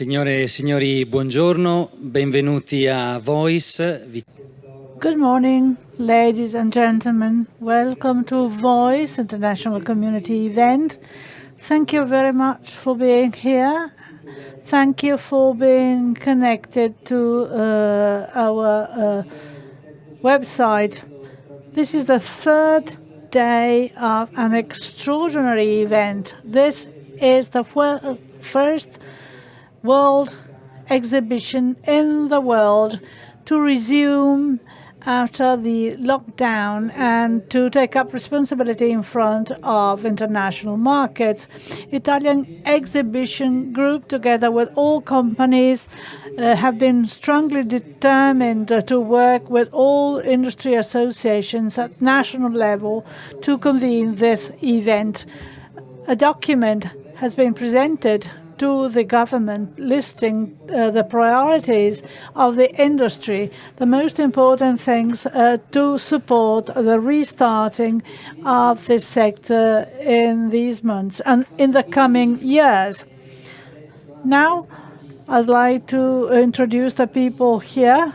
Signore e signori, buongiorno, benvenuti a Voice. Good morning, ladies and gentlemen. Welcome to Voice International Community event. Thank you very much for being here. Thank you for being connected to our website. This is the third day of an extraordinary event. This is the first world exhibition in the world to resume after the lockdown and to take up responsibility in front of international markets. Italian exhibition group, together with all companies, have been strongly determined to work with all industry associations at national level to convene this event. A document has been presented to the government listing the priorities of the industry, the most important things to support the restarting of this sector in these months and in the coming years. Now, I'd like to introduce the people here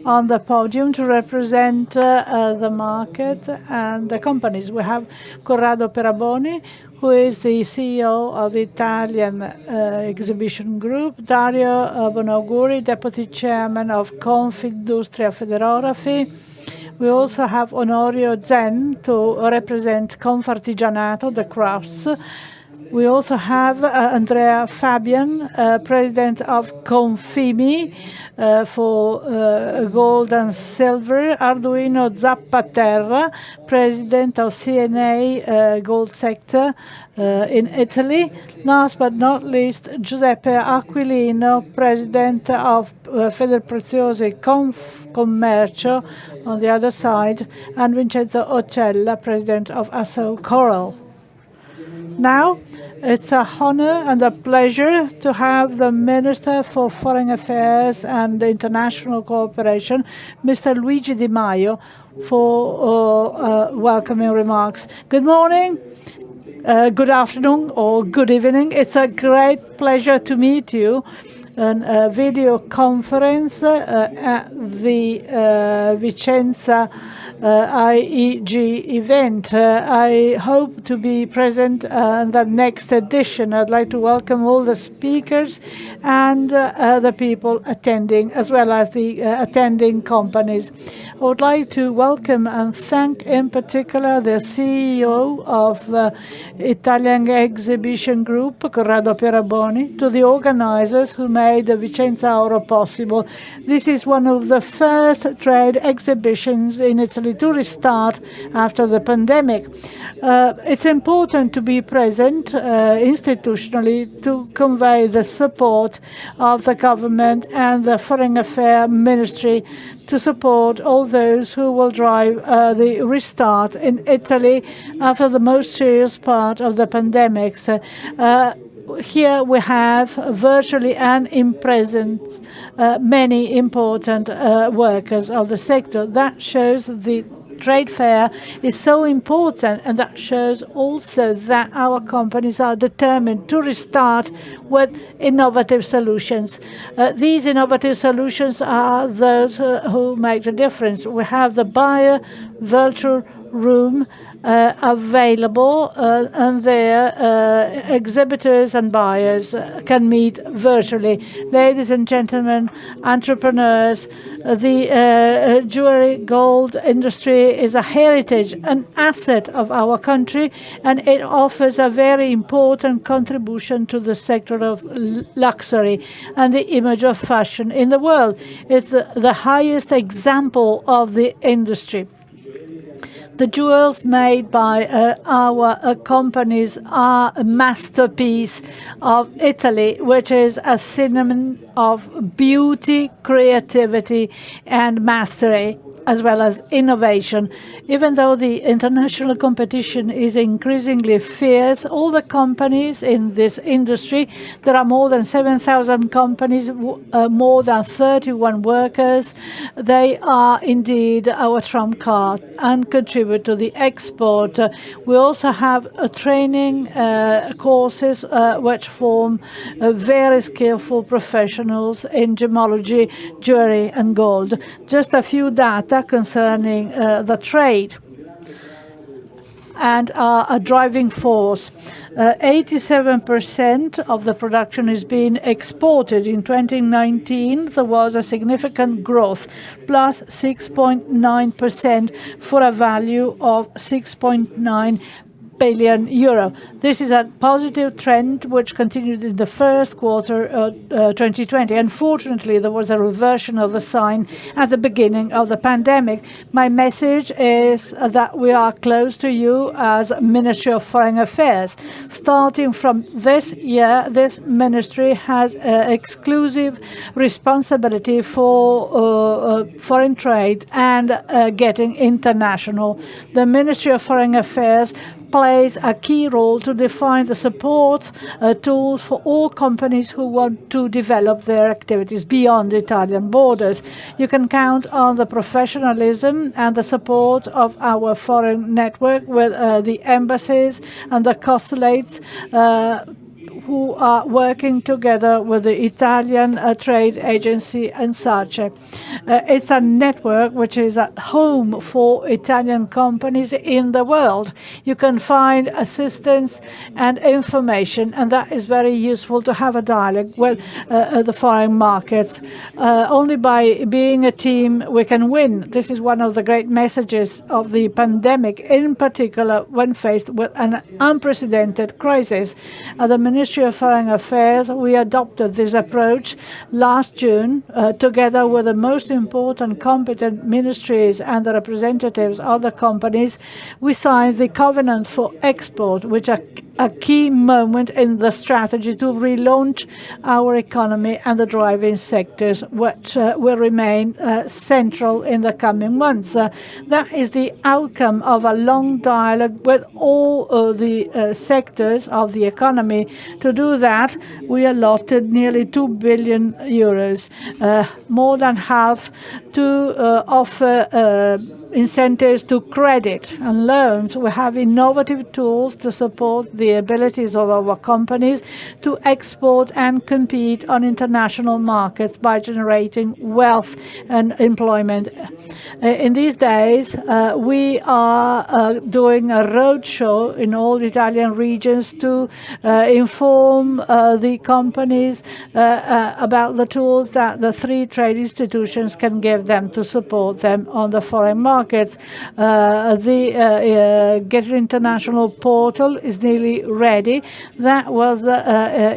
on the podium to represent the market and the companies. We have Corrado Peraboni, who is the CEO of Italian Exhibition Group, Dario Bonauguri, Deputy Chairman of Confindustria Federography. We also have Onorio Zen to represent Confartigianato, the crafts. We also have Andrea Fabian, President of Confimi for gold and silver, Arduino Zappaterra, President of CNA gold sector in Italy. Last but not least, Giuseppe Aquilino, President of Federpreziosi Commercio on the other side, and Vincenzo Ocella, President of Asso Coral. Now, it's an honor and a pleasure to have the Minister for Foreign Affairs and International Cooperation, Mr. Luigi Di Maio, for welcoming remarks. Good morning, good afternoon, or good evening. It's a great pleasure to meet you on a video conference at the Vicenza IEG event. I hope to be present in the next edition. I'd like to welcome all the speakers and the people attending, as well as the attending companies. I would like to welcome and thank in particular the CEO of Italian Exhibition Group, Corrado Peraboni, to the organizers who made the Vicenza Auro possible. This is one of the first trade exhibitions in Italy to restart after the pandemic. It's important to be present institutionally to convey the support of the government and the Foreign Affairs Ministry to support all those who will drive the restart in Italy after the most serious part of the pandemic. Here we have virtually and in presence many important workers of the sector. That shows the trade fair is so important, and that shows also that our companies are determined to restart with innovative solutions. These innovative solutions are those who make the difference. We have the buyer virtual room available, and there exhibitors and buyers can meet virtually. Ladies and gentlemen, entrepreneurs, the jewelry gold industry is a heritage, an asset of our country, and it offers a very important contribution to the sector of luxury and the image of fashion in the world. It's the highest example of the industry. The jewels made by our companies are a masterpiece of Italy, which is a synonym of beauty, creativity, and mastery. as well as innovation. Even though the international competition is increasingly fierce, all the companies in this industry, there are more than 7,000 companies, more than 31 workers. They are indeed our trump card and contribute to the export. We also have training courses which form very skillful professionals in gemology, jewelry and gold. Just a few data concerning the trade and are a driving force. 87% of the production is being exported. In 2019, there was a significant growth, plus 6.9% for a value of 6.9 billion euro. This is a positive trend which continued in the first quarter of 2020. Unfortunately, there was a reversion of the sign at the beginning of the pandemic. My message is that we are close to you as Ministry of Foreign Affairs. Starting from this year, this ministry has exclusive responsibility for foreign trade and getting international. The Ministry of Foreign Affairs plays a key role to define the support tools for all companies who want to develop their activities beyond Italian borders. You can count on the professionalism and the support of our foreign network with the embassies and the consulates who are working together with the Italian Trade Agency and SACE. It's a network which is a home for Italian companies in the world. You can find assistance and information, and that is very useful to have a dialogue with the foreign markets. Only by being a team we can win. This is one of the great messages of the pandemic, in particular when faced with an unprecedented crisis. The Ministry of Foreign Affairs, we adopted this approach last June, together with the most important competent ministries and the representatives of the companies. We signed the Covenant for Export, which are a key moment in the strategy to relaunch our economy and the driving sectors, which will remain central in the coming months. That is the outcome of a long dialogue with all the sectors of the economy. To do that, we allotted nearly 2 billion euros, more than half to offer incentives to credit and loans. We have innovative tools to support the abilities of our companies to export and compete on international markets by generating wealth and employment. In these days, we are doing a roadshow in all Italian regions to inform the companies about the tools that the three trade institutions can give them to support them on the foreign markets. The Get International portal is nearly ready. That was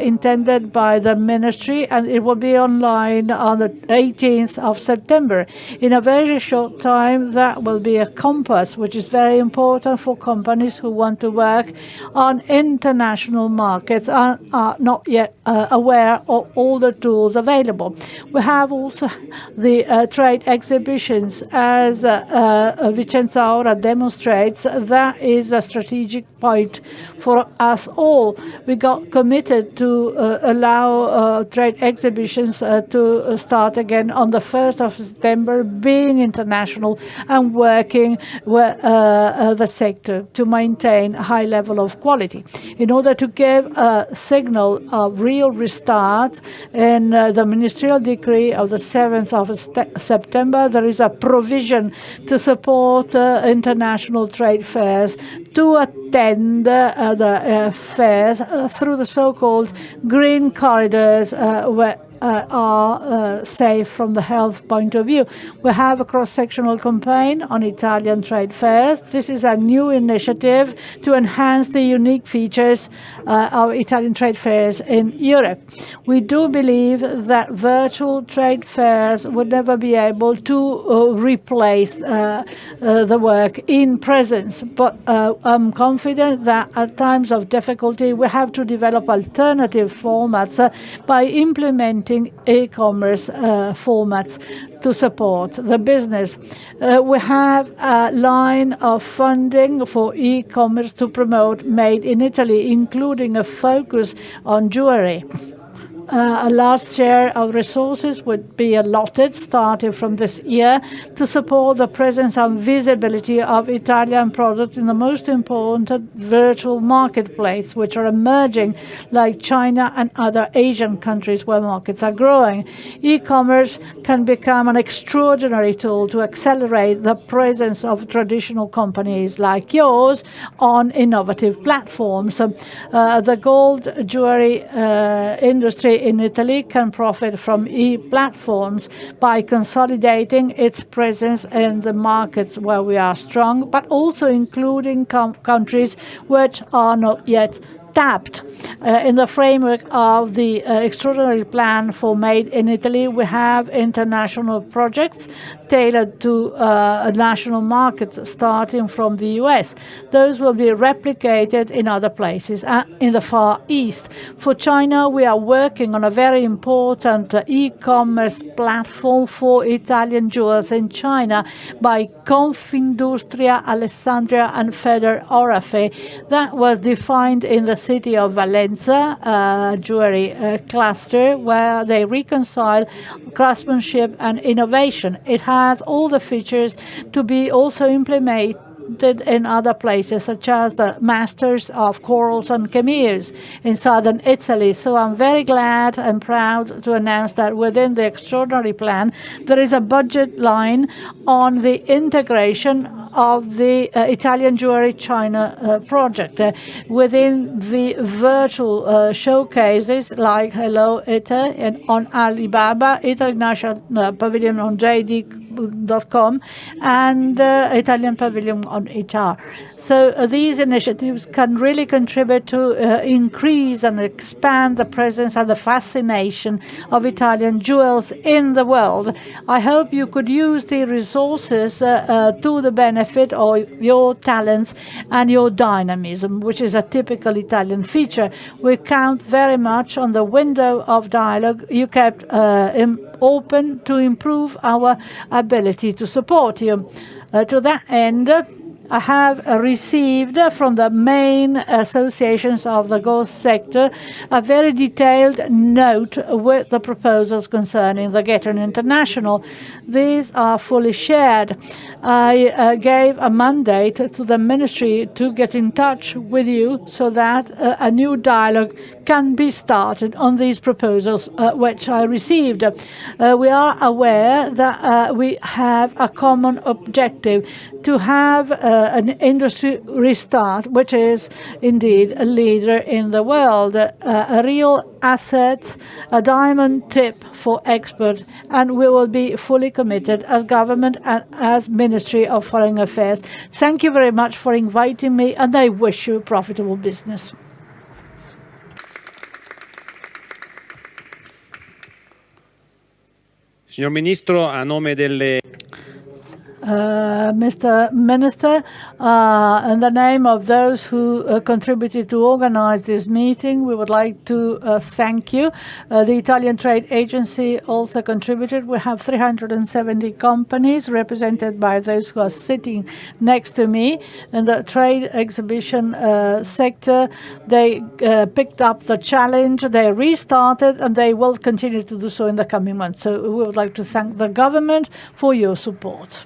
intended by the ministry, and it will be online on the 18th of September. In a very short time, that will be a compass, which is very important for companies who want to work on international markets and are not yet aware of all the tools available. We have also the trade exhibitions, as Vicenza Ora demonstrates. That is a strategic point for us all. We got committed to allow trade exhibitions to start again on the 1st of September, being international and working with the sector to maintain a high level of quality. In order to give a signal of real restart, in the ministerial decree of the 7th of September, there is a provision to support international trade fairs to attend the fairs through the so-called green corridors, where are safe from the health point of view. We have a cross-sectional campaign on Italian trade fairs. This is a new initiative to enhance the unique features of Italian trade fairs in Europe. We do believe that virtual trade fairs would never be able to replace the work in presence, but I'm confident that at times of difficulty we have to develop alternative formats by implementing creating e-commerce formats to support the business. We have a line of funding for e-commerce to promote Made in Italy, including a focus on jewelry. A large share of resources would be allotted starting from this year to support the presence and visibility of Italian products in the most important virtual marketplace, which are emerging, like China and other Asian countries where markets are growing. E-commerce can become an extraordinary tool to accelerate the presence of traditional companies like yours on innovative platforms. The gold jewelry industry in Italy can profit from e-platforms by consolidating its presence in the markets where we are strong, but also including countries which are not yet tapped. In the framework of the extraordinary plan for Made in Italy, we have international projects tailored to national markets starting from the US. Those will be replicated in other places in the Far East. For China, we are working on a very important e-commerce platform for Italian jewels in China by Confindustria, Alessandria and Feder Orafe. That was defined in the city of Valenza, jewelry cluster, where they reconcile craftsmanship and innovation. It has all the features to be also implemented in other places, such as the Masters of Corals and Cameos in southern Italy. So I'm very glad and proud to announce that within the extraordinary plan, there is a budget line on the integration of the Italian Jewelry China project. Within the virtual showcases like Hello Italy and on Alibaba, Italy National Pavilion on JD.com and Italian Pavilion on HR. So these initiatives can really contribute to increase and expand the presence and the fascination of Italian jewels in the world. I hope you could use the resources to the benefit of your talents and your dynamism, which is a typical Italian feature. We count very much on the window of dialogue you kept open to improve our ability to support you. To that end, I have received from the main associations of the gold sector a very detailed note with the proposals concerning the Geton International. These are fully shared. I gave a mandate to the ministry to get in touch with you so that a new dialogue can be started on these proposals which I received. We are aware that we have a common objective to have an industry restart, which is indeed a leader in the world, a real asset, a diamond tip for export, and we will be fully committed as government and as Ministry of Foreign Affairs. Thank you very much for inviting me, and I wish you profitable business. Signor Ministro, a nome delle Mr. Minister, in the name of those who contributed to organize this meeting, we would like to thank you. The Italian Trade Agency also contributed. We have 370 companies represented by those who are sitting next to me. In the trade exhibition sector, they picked up the challenge, they restarted, and they will continue to do so in the coming months. So we would like to thank the government for your support.